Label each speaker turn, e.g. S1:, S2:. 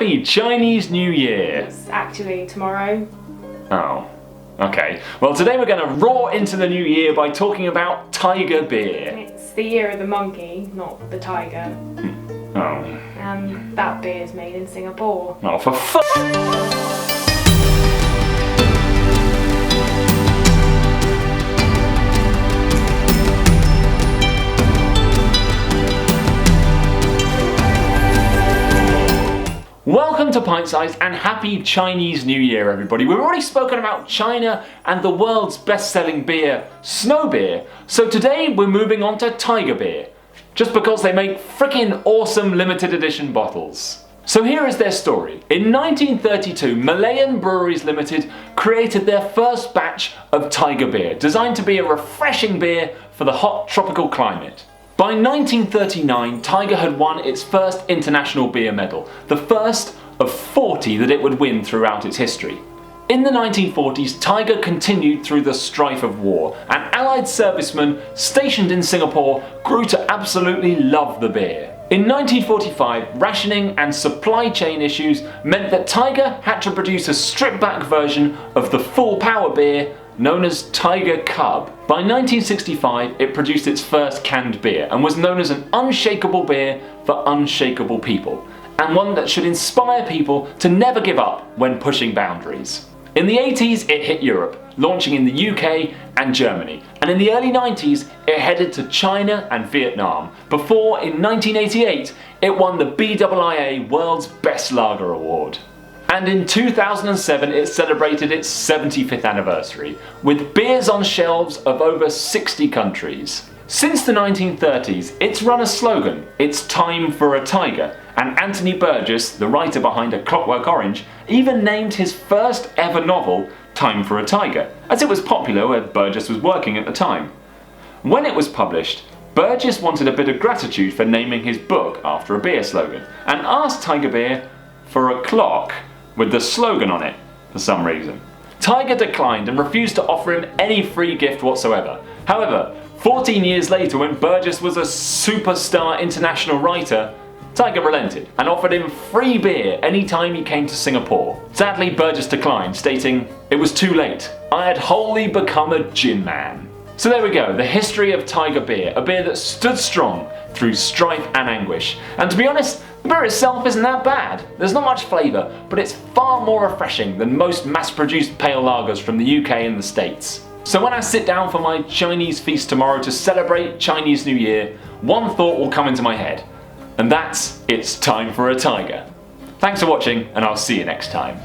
S1: Happy Chinese New Year!
S2: It's actually tomorrow.
S1: Oh, okay. Well, today we're going to roar into the new year by talking about tiger beer.
S2: It's the year of the monkey, not the tiger.
S1: Oh.
S2: And that beer is made in Singapore.
S1: Oh, for Welcome to Pint Size and Happy Chinese New Year, everybody. We've already spoken about China and the world's best-selling beer, snow beer. So today we're moving on to tiger beer, just because they make frickin' awesome limited edition bottles. So here is their story. In 1932, Malayan Breweries Limited created their first batch of tiger beer, designed to be a refreshing beer for the hot tropical climate. By 1939, Tiger had won its first international beer medal, the first of 40 that it would win throughout its history. In the 1940s, Tiger continued through the strife of war, and Allied servicemen stationed in Singapore grew to absolutely love the beer. In 1945, rationing and supply chain issues meant that Tiger had to produce a stripped-back version of the full power beer known as Tiger Cub. By 1965, it produced its first canned beer and was known as an unshakable beer for unshakable people, and one that should inspire people to never give up when pushing boundaries. In the 80s, it hit Europe, launching in the UK and Germany, and in the early 90s, it headed to China and Vietnam, before in 1988, it won the BIIA World's Best Lager Award. And in 2007 it celebrated its 75th anniversary, with beers on shelves of over 60 countries. Since the 1930s, it's run a slogan, "It's time for a tiger," and Anthony Burgess, the writer behind A Clockwork Orange, even named his first ever novel Time for a Tiger, as it was popular where Burgess was working at the time. When it was published, Burgess wanted a bit of gratitude for naming his book after a beer slogan, and asked Tiger Beer for a clock with the slogan on it for some reason. Tiger declined and refused to offer him any free gift whatsoever. However, 14 years later, when Burgess was a superstar international writer, Tiger relented and offered him free beer anytime he came to Singapore. Sadly, Burgess declined, stating, "It was too late. I had wholly become a gin man." So there we go, the history of Tiger Beer, a beer that stood strong through strife and anguish. And to be honest, the beer itself isn't that bad. There's not much flavour, but it's far more refreshing than most mass-produced pale lagers from the UK and the States. So when I sit down for my Chinese feast tomorrow to celebrate Chinese New Year, one thought will come into my head, and that's, it's time for a tiger. Thanks for watching, and I'll see you next time.